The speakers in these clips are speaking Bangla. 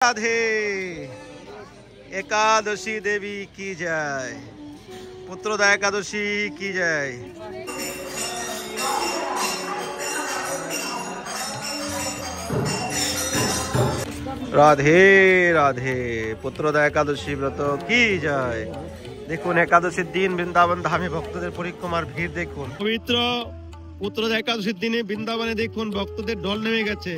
राधे एकादशी देवी की जय, पुत्रोदा एकादशी की जय। राधे राधे पुत्रोदा एकादशी व्रत की जय। देखुन एकादशीर दिन बृंदावन धामे भक्तদের পরিক্রমার ভিড় দেখুন। পবিত্র পুত্রদা একাদশীর দিনে বৃন্দাবনে দেখুন ভক্তদের ঢল নেমে গেছে।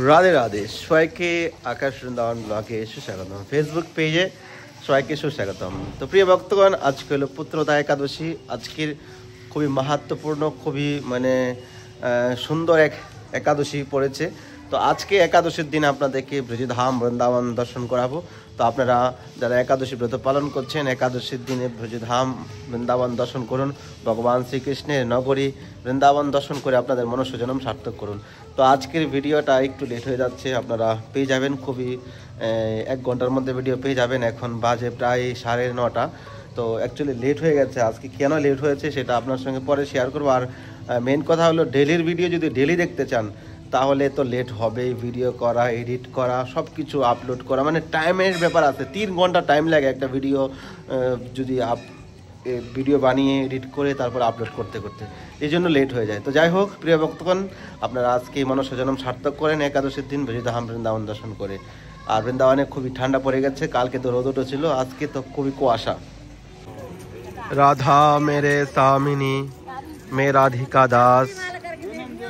राधे राधे সবাইকে আকাশ বৃন্দাবন ব্লগে সুস্বাগতম। ফেসবুক পেজে সবাইকে সুস্বাগতম। তো প্রিয় ভক্তগণ, আজকে হলো পুত্রদা একাদশী। আজকের খুবই মাহাত্ম্যপূর্ণ, খুবই সুন্দর এক একাদশী পড়েছে। তো আজকে একাদশীর দিন আপনাদেরকে ব্রজধাম বৃন্দাবন দর্শন করাবো। তো আপনারা যারা একাদশী ব্রত পালন করছেন, একাদশীর দিনে ব্রজধাম বৃন্দাবন দর্শন করুন। ভগবান শ্রীকৃষ্ণের নগরী বৃন্দাবন দর্শন করে আপনাদের মনুষ্যজন্ম সার্থক করুন। তো আজকের ভিডিওটা একটু লেট হয়ে যাচ্ছে, আপনারা পেয়ে যাবেন খুবই 1 ঘন্টার মধ্যে ভিডিও পেয়ে যাবেন। এখন বাজে প্রায় 9:30। তো অ্যাকচুয়ালি লেট হয়ে গেছে। আজকে কেন লেট হয়েছে সেটা আপনার সঙ্গে পরে শেয়ার করবো। আর মেন কথা হলো, ডেলির ভিডিও যদি ডেলি দেখতে চান তাহলে তো লেট হবেই। ভিডিও করা, এডিট করা, সব কিছু আপলোড করা, টাইমের ব্যাপার আছে। 3 ঘন্টা টাইম লাগে একটা ভিডিও যদি ভিডিও বানিয়ে এডিট করে তারপর আপলোড করতে করতে, এই জন্য লেট হয়ে যায়। তো যাই হোক প্রিয় ভক্তগণ, আপনারা আজকে মনুষ্যজন্ম সার্থক করেন একাদশীর দিন ব্রজধাম বৃন্দাবন দর্শন করে। আর বৃন্দাবনে খুবই ঠান্ডা পড়ে গেছে, কালকে তো রোদ ছিল, আজকে তো খুবই কুয়াশা। রাধা মেরে সামিনী মে রাধিকা দাস,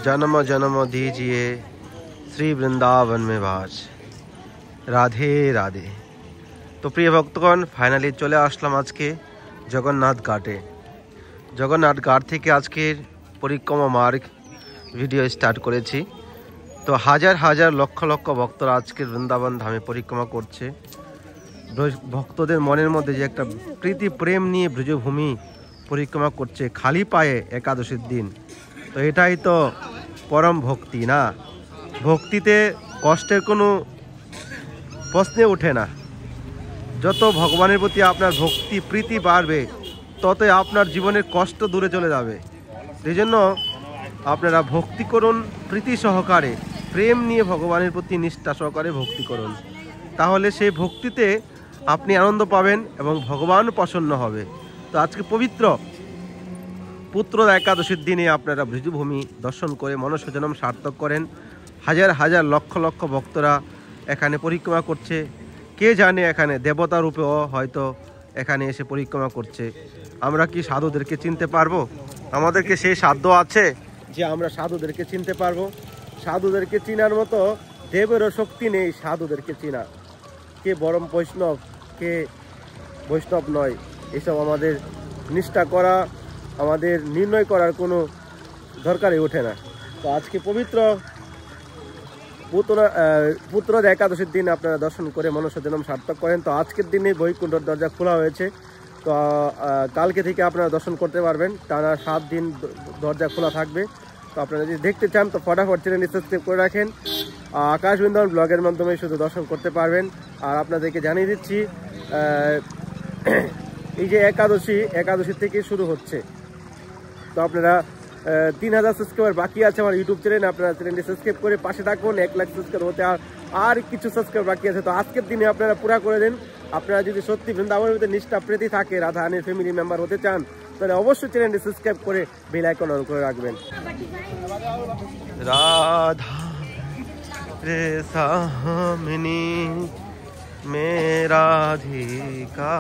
जन्म जन्म दीजिए श्री वृंदावन में वास। राधे राधे। तो प्रिय भक्तगण, फाइनली चले आसलाम आज के जगन्नाथ घाटे। जगन्नाथ घाट থেকে আজকের পরিক্রমা মার্গ ভিডিও স্টার্ট করেছি। তো হাজার হাজার লক্ষ লক্ষ ভক্তরা আজকের বৃন্দাবন ধামে পরিক্রমা করছে। ভক্তদের মনের মধ্যে যে একটা প্রীতি প্রেম নিয়ে ব্রজভূমি পরিক্রমা করছে খালি পায়ে একাদশীর দিন। তো এটাই তো পরম ভক্তি না। ভক্তিতে কষ্টের কোনো প্রশ্নে ওঠে না। যত ভগবানের প্রতি আপনার ভক্তি প্রীতি বাড়বে, ততই আপনার জীবনের কষ্ট দূরে চলে যাবে। এই জন্য আপনারা ভক্তি করুন প্রীতি সহকারে, প্রেম নিয়ে ভগবানের প্রতি নিষ্ঠা সহকারে ভক্তি করুন। তাহলে সেই ভক্তিতে আপনি আনন্দ পাবেন এবং ভগবান প্রসন্ন হবে। তো আজকে পবিত্র পুত্রদা একাদশীর দিনে আপনারা ব্রজভূমি দর্শন করে মনুষ্যজন্ম সার্থক করেন। হাজার হাজার লক্ষ লক্ষ ভক্তরা এখানে পরিক্রমা করছে। কে জানে এখানে দেবতা রূপেও হয়তো এখানে এসে পরিক্রমা করছে। আমরা কি সাধুদেরকে চিনতে পারবো? আমাদেরকে সেই সাধ্য আছে যে আমরা সাধুদেরকে চিনতে পারবো? সাধুদেরকে চিনার মতো দেবেরও শক্তি নেই সাধুদেরকে চিনা। কে পরম বৈষ্ণব, কে বৈষ্ণব নয়, এসব আমাদের নিষ্ঠা করা, আমাদের নির্ণয় করার কোনো দরকারই ওঠে না। তো আজকে পবিত্র পুত্রদা একাদশীর দিন আপনারা দর্শন করে মনুষ্যজন্ম সার্থক করেন। তো আজকের দিনে বৈকুণ্ঠর দরজা খোলা হয়েছে। তো কালকে থেকে আপনারা দর্শন করতে পারবেন। টানা 7 দিন দরজা খোলা থাকবে। তো আপনারা যদি দেখতে চান তো ফটাফট চ্যানেলটি সাবস্ক্রাইব করে রাখেন। আকাশ বৃন্দাবন ব্লগের মাধ্যমে শুধু দর্শন করতে পারবেন। আর আপনাদেরকে জানিয়ে দিচ্ছি, এই যে একাদশী থেকে শুরু হচ্ছে। তো আপনারা 3000 সাবস্ক্রাইবার বাকি আছে আমার ইউটিউব চ্যানেলে। আপনারা চ্যানেলটি সাবস্ক্রাইব করে পাশে থাকুন। 1 লাখ সাবস্ক্রাইব হতে আর কিছু সাবস্ক্রাইব বাকি আছে। তো আজকের দিনে আপনারা পুরা করে দেন। আপনারা যদি সত্যি বৃন্দাবনের ভিতরে নিষ্ঠা প্রীতি থাকে, রাধা রানীর ফ্যামিলি মেম্বার হতে চান, তাহলে অবশ্যই চ্যানেলটি সাবস্ক্রাইব করে বেল আইকন অন করে রাখবেন। রাধা রে সামিনী মে রাধিকা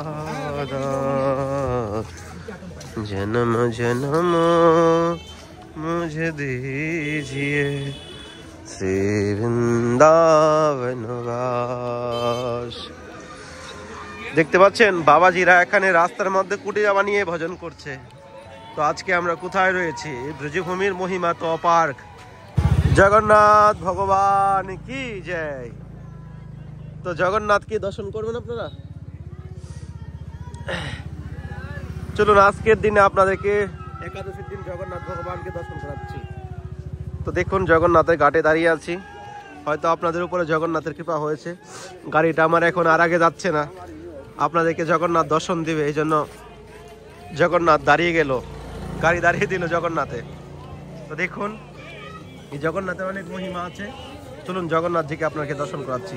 দাস, जन्म जन्म मुझे दीजिए श्री वृंदावन वास। দেখতে পাচ্ছেন বাবাজিরা এখানে রাস্তার মধ্যে কুটিরা বানিয়ে ভজন করছে। তো আজকে আমরা কোথায় রয়েছি? ব্রজভূমির মহিমা তো অপার। জগন্নাথ ভগবান কি জয়। তো জগন্নাথকে দর্শন করবেন আপনারা। চলুন আজকের দিনে আপনাদেরকে একাদশীর দিন জগন্নাথ ভগবানকে দর্শন করাচ্ছি। তো দেখুন জগন্নাথের ঘাটে দাঁড়িয়ে আছি। হয়তো আপনাদের উপরে জগন্নাথের কৃপা হয়েছে। গাড়িটা আমার এখন আর আগে যাচ্ছে না, আপনাদেরকে জগন্নাথ দর্শন দিবে, এই জন্য জগন্নাথ দাঁড়িয়ে গেল, গাড়ি দাঁড়িয়ে দিল জগন্নাথে। তো দেখুন এই জগন্নাথের অনেক মহিমা আছে। চলুন জগন্নাথজিকে আপনাকে দর্শন করাচ্ছি।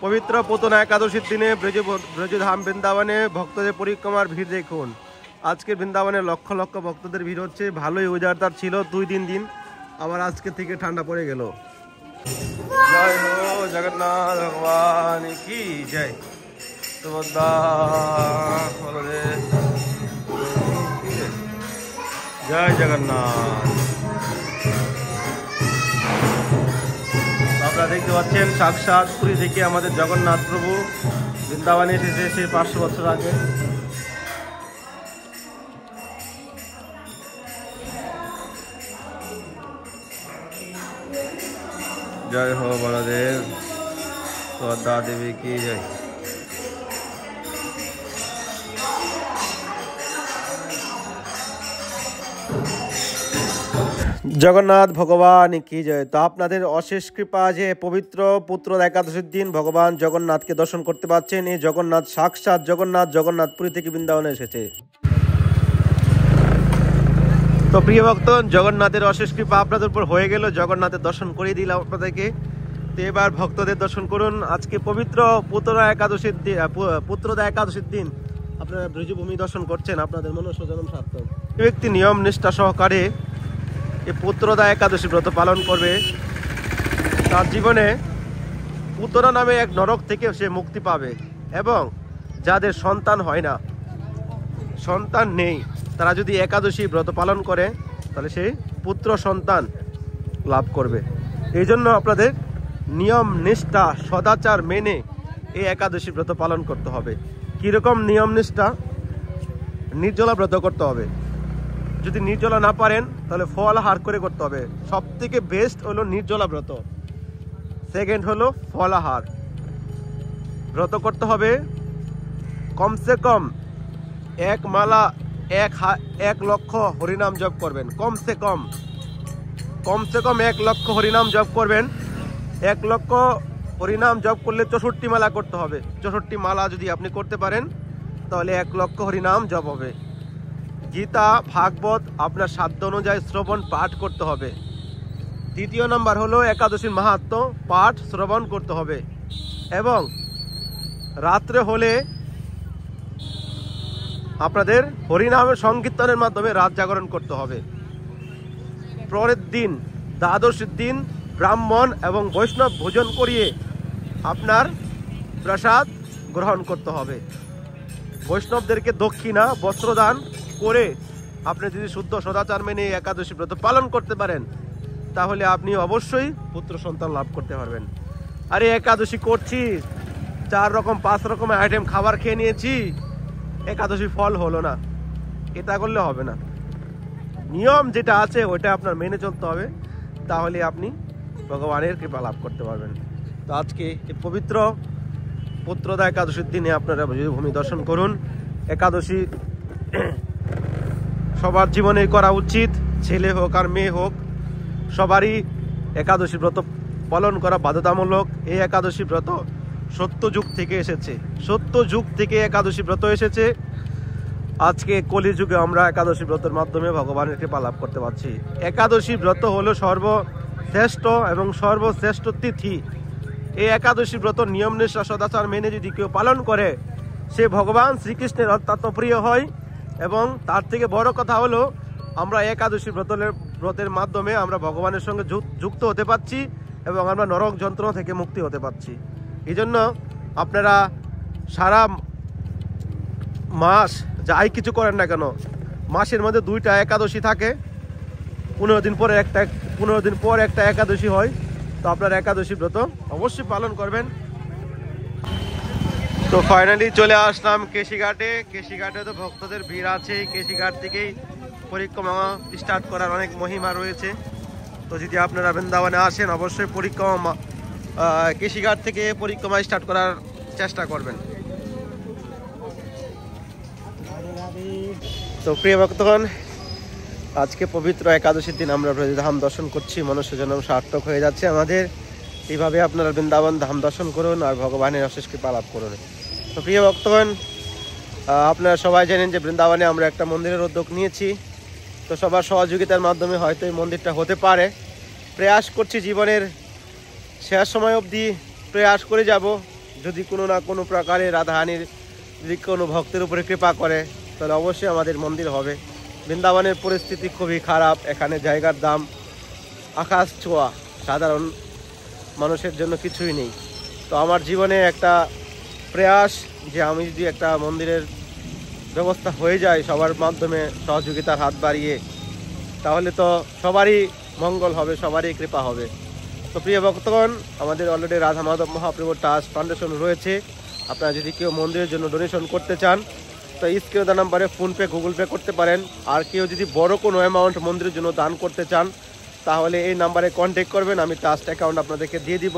পবিত্র পুতনা একাদশীর দিনে ব্রজধাম বৃন্দাবনে ভক্তদের পরিক্রমার ভিড় দেখুন। আজকে বৃন্দাবনে লক্ষ লক্ষ ভক্তদের ভিড় হচ্ছে। ভালোই ওয়েদারটা ছিল 2-3 দিন, আবার আজকে থেকে ঠান্ডা পড়ে গেল। জয় হো জগন্নাথ ভগবান কি জয়। জয় জগন্নাথ। আপনারা দেখতে পাচ্ছেন সাক্ষাৎ পুরী থেকে আমাদের জগন্নাথ প্রভু বৃন্দাবনে এসেছে সে 500 বছর আগে। জয় হো বলদেব সুভদ্রা দেবী কি জয়। জগন্নাথ ভগবান কি জয়। তো আপনাদের অশেষ কৃপা যে পবিত্র পুত্র একাদশীর দিন ভগবান জগন্নাথকে দর্শন করতে পারছেন। এই জগন্নাথ সাক্ষাৎ জগন্নাথ পুরী থেকে বৃন্দাবনে এসেছে। তো প্রিয় ভক্ত, জগন্নাথের অশেষ কৃপা আপনাদের উপর হয়ে গেল। জগন্নাথের দর্শন করিয়ে দিলাম আপনাদেরকে। তো এবার ভক্তদের দর্শন করুন। আজকে পবিত্র পুত্রদা একাদশীর দিন আপনারা ব্রজভূমি দর্শন করছেন। আপনাদের মনুষ্যজন্ম সার্থক। ব্যক্তি নিয়ম নিষ্ঠা সহকারে এই পুত্রদা একাদশী ব্রত পালন করবে, তার জীবনে পুত্রা নামে এক নরক থেকে সে মুক্তি পাবে। এবং যাদের সন্তান হয় না, সন্তান নেই, তারা যদি একাদশী ব্রত পালন করে তাহলে সেই পুত্র সন্তান লাভ করবে। এই জন্য আপনাদের নিয়ম নিষ্ঠা সদাচার মেনে এই একাদশী ব্রত পালন করতে হবে। কীরকম নিয়ম নিষ্ঠা? নির্জলা ব্রত করতে হবে। যদি নির্জলা না পারেন তাহলে ফলাহার করে করতে হবে। সব থেকে বেস্ট হলো নির্জলা ব্রত, সেকেন্ড হলো ফলাহার। ব্রত করতে হবে কমসে কম 1 মালা 1 লক্ষ হরিনাম জপ করবেন। কমসে কম 1 লক্ষ হরিনাম জপ করবেন। 1 লক্ষ হরিনাম জপ করলে 64 মালা করতে হবে। 64 মালা যদি আপনি করতে পারেন তাহলে 1 লক্ষ হরিনাম জপ হবে। গীতা ভাগবত আপনার সাধ্য অনুযায়ী শ্রবণ পাঠ করতে হবে। দ্বিতীয় নাম্বার হলো একাদশীর মাহাত্ম্য পাঠ শ্রবণ করতে হবে। এবং রাত্রে হলে আপনাদের হরিনামের সংকীর্তনের মাধ্যমে রাত জাগরণ করতে হবে। পরের দিন দ্বাদশীর দিন ব্রাহ্মণ এবং বৈষ্ণব ভোজন করিয়ে আপনার প্রসাদ গ্রহণ করতে হবে। বৈষ্ণবদেরকে দক্ষিণা বস্ত্রদান করে আপনি যদি শুদ্ধ সদাচার মেনে একাদশী ব্রত পালন করতে পারেন তাহলে আপনি অবশ্যই পুত্র সন্তান লাভ করতে পারবেন। আরে একাদশী করছি, 4 রকম 5 রকমের আইটেম খাবার খেয়ে নিয়েছি, একাদশী ফল হলো না, এটা করলে হবে না। নিয়ম যেটা আছে ওইটা আপনার মেনে চলতে হবে, তাহলে আপনি ভগবানের কৃপা লাভ করতে পারবেন। তো আজকে এই পবিত্র পুত্রদা একাদশীর দিনে আপনারা ভূমি দর্শন করুন। একাদশী সবার জীবনে করা উচিত, ছেলে হোক আর মেয়ে হোক সবারই একাদশী ব্রত পালন করা বাধ্যতামূলক। এই একাদশী ব্রত সত্যযুগ থেকে এসেছে, সত্যযুগ থেকে একাদশী ব্রত এসেছে। আজকে কলিযুগে আমরা একাদশী ব্রতের মাধ্যমে ভগবানের কৃপা লাভ করতে পারছি। একাদশী ব্রত হলো সর্বশ্রেষ্ঠ এবং সর্বশ্রেষ্ঠ তিথি। এই একাদশী ব্রত নিয়ম নিষ্ঠা সদাচার মেনে যদি কেউ পালন করে সে ভগবান শ্রীকৃষ্ণের অত্যন্ত প্রিয় হয়। এবং তার থেকে বড় কথা হলো আমরা একাদশী ব্রতের মাধ্যমে আমরা ভগবানের সঙ্গে যুক্ত হতে পারছি এবং আমরা নরক যন্ত্রণা থেকে মুক্তি হতে পারছি। এই জন্য আপনারা সারা মাস যাই কিছু করেন না কেন, মাসের মধ্যে 2টা একাদশী থাকে, 15 দিন পর একটা একাদশী হয়। তো আপনার একাদশী ব্রত অবশ্যই পালন করবেন। তো ফাইনালি চলে আসলাম কেশিঘাটে। কেশিঘাটে তো ভক্তদের ভিড় আছে। কেশিঘাট থেকেই পরিক্রমা স্টার্ট করার অনেক মহিমা রয়েছে। তো যদি আপনারা বৃন্দাবনে আসেন অবশ্যই কেশিঘাট থেকে পরিক্রমা স্টার্ট করার চেষ্টা করবেন। তো প্রিয় ভক্তগণ, আজকে পবিত্র একাদশীর দিন আমরা ব্রজধাম দর্শন করছি, মনুষ্য জন্ম সার্থক হয়ে যাচ্ছে আমাদের। এইভাবে আপনারা বৃন্দাবন ধাম দর্শন করুন আর ভগবানের অশেষ কৃপা লাভ করুন। তো প্রিয় ভক্তগণ, আপনারা সবাই জানেন যে বৃন্দাবনে আমরা একটা মন্দিরের উদ্যোগ নিয়েছি। তো সবার সহযোগিতার মাধ্যমে হয়তো এই মন্দিরটা হতে পারে। প্রয়াস করছি জীবনের শেষ সময় অবধি প্রয়াস করে যাব। যদি কোনো না কোনো প্রকারে রাধারানীর যদি কোনো ভক্তের উপরে কৃপা করে তাহলে অবশ্যই আমাদের মন্দির হবে। বৃন্দাবনের পরিস্থিতি খুবই খারাপ, এখানে জায়গার দাম আকাশ ছোঁয়া, সাধারণ মানুষের জন্য কিছুই নেই। তো আমার জীবনে একটা প্রয়াস যে আমি যদি একটা মন্দিরের ব্যবস্থা হয়ে যায় সবার মাধ্যমে সহযোগিতার হাত বাড়িয়ে, তাহলে তো সবারই মঙ্গল হবে, সবারই কৃপা হবে। তো প্রিয় ভক্তগণ, আমাদের already Radha Madhav Mahaprabhu trust foundation রয়েছে। আপনারা যদি কেউ মন্দিরের জন্য ডোনেশন করতে চান তো স্ক্রিনে দেওয়া নাম্বারে ফোনপে গুগল পে করতে পারেন। আর কেউ যদি বড় কোনো অ্যামাউন্ট মন্দিরের জন্য দান করতে চান তাহলে এই নাম্বারে কন্ট্যাক্ট করবেন, আমি ট্রাস্ট অ্যাকাউন্ট আপনাদেরকে দিয়ে দিব।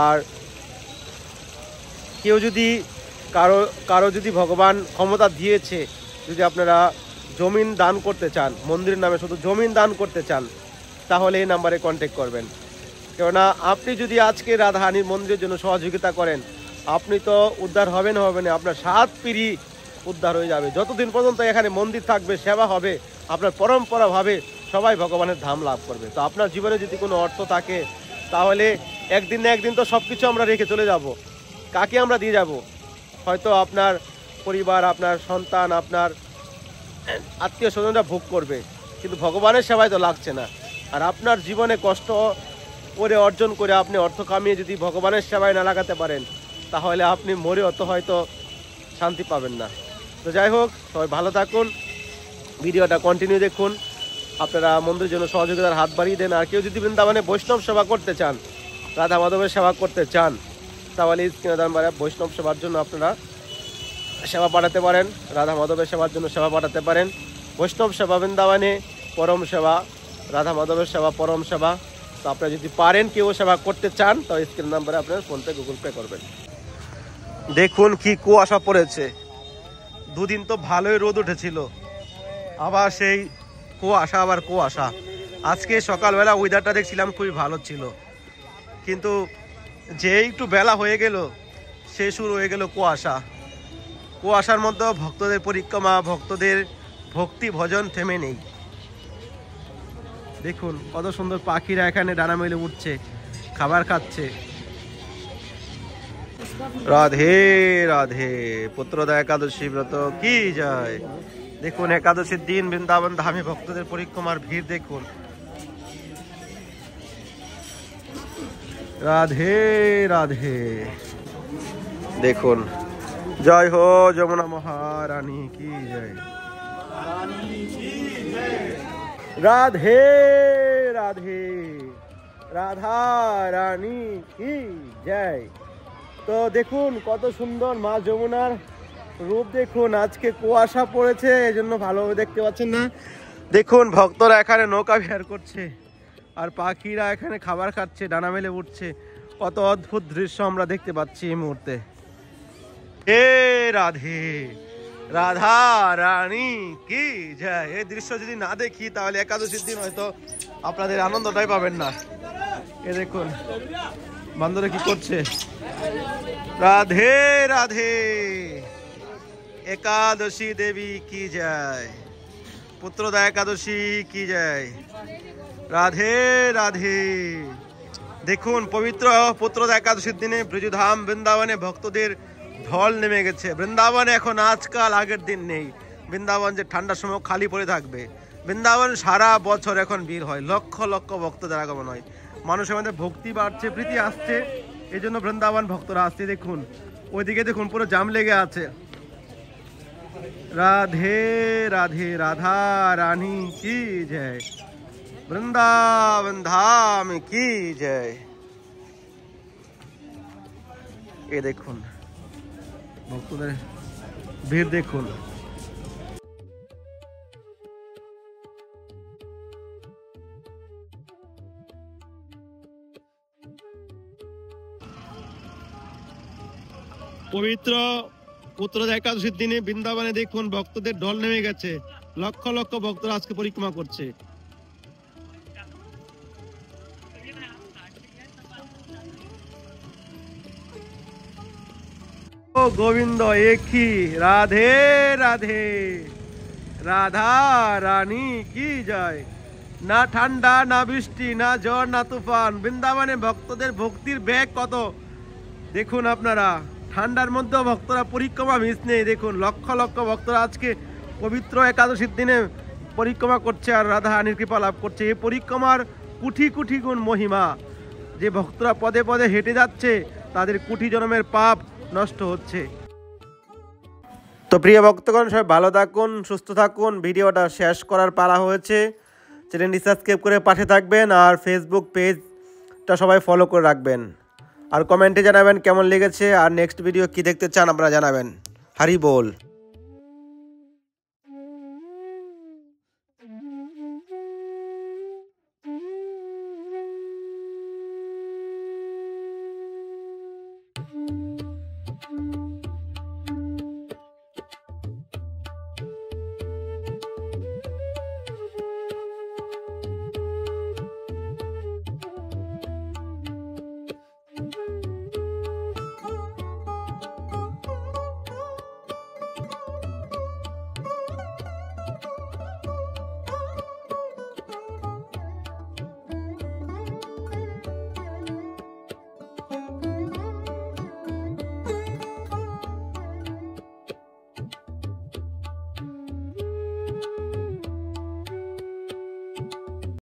আর কেউ যদি কারো যদি ভগবান ক্ষমতা দিয়েছে, যদি আপনারা জমিন দান করতে চান, মন্দিরের নামে শুধু জমিন দান করতে চান, তাহলে এই নাম্বারে কন্ট্যাক্ট করবেন। কেননা আপনি যদি আজকে রাধারানীর মন্দিরের জন্য সহযোগিতা করেন, আপনি তো উদ্ধার হবেন না, আপনার 7 পিঢ়ি উদ্ধার হয়ে যাবে। যতদিন পর্যন্ত এখানে মন্দির থাকবে, সেবা হবে, আপনার পরম্পরাভাবে সবাই ভগবানের ধাম লাভ করবে। তো আপনার জীবনে যদি কোনো অর্থ থাকে তাহলে একদিন না একদিন তো সব কিছু আমরা রেখে চলে যাব। কাকে আমরা দিয়ে যাব? হয়তো আপনার পরিবার, আপনার সন্তান, আপনার আত্মীয় স্বজনরা ভোগ করবে, কিন্তু ভগবানের সেবায় তো লাগছে না। আর আপনার জীবনে কষ্ট করে অর্জন করে আপনি অর্থ কামিয়ে যদি ভগবানের সেবায় না লাগাতে পারেন তাহলে আপনি মরে অত হয়তো শান্তি পাবেন না। তো যাই হোক, সবাই ভালো থাকুন, ভিডিওটা কন্টিনিউ দেখুন। আপনারা মন্দিরের জন্য সহযোগিতার হাত বাড়িয়ে দেন। আর কেউ যদি বৃন্দাবনে বৈষ্ণব সেবা করতে চান, রাধা মাধবের সেবা করতে চান, তাহলে স্ক্রিনে দেওয়া নাম্বারে বৈষ্ণব সেবার জন্য আপনারা সেবা পাঠাতে পারেন, রাধা মাধবের সেবার জন্য সেবা পাঠাতে পারেন। বৈষ্ণব সেবা বৃন্দাবনে পরম সেবা, রাধা মাধবের সেবা পরম সেবা। তো আপনারা যদি পারেন কেউ সেবা করতে চান তো স্ক্রিন নাম্বারে আপনারা ফোনপে গুগল পে করবেন। দেখুন কি কুয়াশা পড়েছে, দুদিন তো ভালোই রোদ উঠেছিল, আবার সেই কুয়াশা, আবার কুয়াশা। আজকে সকালবেলা ওয়েদারটা দেখছিলাম খুবই ভালো ছিল, কিন্তু যে একটু বেলা হয়ে গেল সে শুরু হয়ে গেল কুয়াশা। কুয়াশার মধ্যে ভক্তদের পরিক্রমা, ভক্তদের ভক্তি ভজন থেমে নেই। দেখুন কত সুন্দর পাখিরা এখানে ডানা মেলে উঠছে, খাবার খাচ্ছে। রাধে রাধে, পুত্রদা একাদশী ব্রত কি যায়। দেখুন একাদশীর দিন বৃন্দাবন ধামে ভক্তদের পরিক্রমার ভিড় দেখুন। রাধে রাধে, দেখুন। জয় হো যমুনা মহারানী কি জয়। রাধে রাধে, রাধা রানী কি জয়। তো দেখুন কত সুন্দর মা যমুনার রূপ দেখুন। আজকে কুয়াশা পড়েছে এজন্য ভালোভাবে দেখতে পাচ্ছেন না। দেখুন ভক্তরা এখানে নৌকা বিহার করছে আর পাখিরা এখানে খাবার খাচ্ছে, ডানা মেলে উঠছে। কত অদ্ভুত দৃশ্য আমরা দেখতে পাচ্ছি এই মুহূর্তে। হে রাধে, রাধা রানী কি জয়। এই দৃশ্য যদি না দেখি তাহলে একাদশীর দিন হয়তো আপনাদের আনন্দটাই পাবেন না। এ দেখুন বান্দরে কি করছে। রাধে রাধে, একাদশী দেবী কি জয়, পুত্রদা একাদশী কি জয়। রাধে রাধে, দেখুন পবিত্র পুত্রদা একাদশীর দিনে ব্রজধাম বৃন্দাবনে ভক্তদের ঢল নেমে গেছে। বৃন্দাবনে এখন আজকাল আগের দিন নেই। বৃন্দাবন যে ঠান্ডার সময় খালি পড়ে থাকবে, বৃন্দাবন সারা বছর এখন ভিড় হয়, লক্ষ লক্ষ ভক্তদের আগমন হয়। মানুষের মধ্যে ভক্তি বাড়ছে, প্রীতি আসছে, এই জন্য বৃন্দাবন ভক্তরা আসছে। দেখুন ওইদিকে দেখুন পুরো জাম লেগে আছে। রাধে রাধে, রাধা রানী কি জয়, বৃন্দাবন ধাম কি জয়। এ দেখুন ভক্তদের ভিড় দেখুন। পবিত্র পুত্রদা একাদশীর দিনে বৃন্দাবনে দেখুন ভক্তদের ঢল নেমে গেছে, লক্ষ লক্ষ ভক্তরা আজকে পরিক্রমা করছে। ও গোবিন্দ একই রাধে রাধে, রাধা রানী কি জয়। না ঠান্ডা না বৃষ্টি না ঝড় না তুফান, বৃন্দাবনে ভক্তদের ভক্তির বেগ কত দেখুন আপনারা। ঠান্ডার মধ্যেও ভক্তরা পরিক্রমা মিস নেই। দেখুন লক্ষ লক্ষ ভক্তরা আজকে পবিত্র একাদশীর দিনে পরিক্রমা করছে আর রাধা রানীর কৃপা লাভ করছে। এই পরিক্রমার কোটি কোটি গুণ মহিমা, যে ভক্তরা পদে পদে হেঁটে যাচ্ছে তাদের কোটি জন্মের পাপ নষ্ট হচ্ছে। তো প্রিয় ভক্তগণ, সবাই ভালো থাকুন, সুস্থ থাকুন। ভিডিওটা শেষ করার পালা হয়েছে। চ্যানেলটি সাবস্ক্রাইব করে পাশে থাকবেন আর ফেসবুক পেজটা সবাই ফলো করে রাখবেন। আর কমেন্টে জানাবেন কেমন লেগেছে আর নেক্সট ভিডিও কি দেখতে চান আপনারা জানাবেন। হরি বল।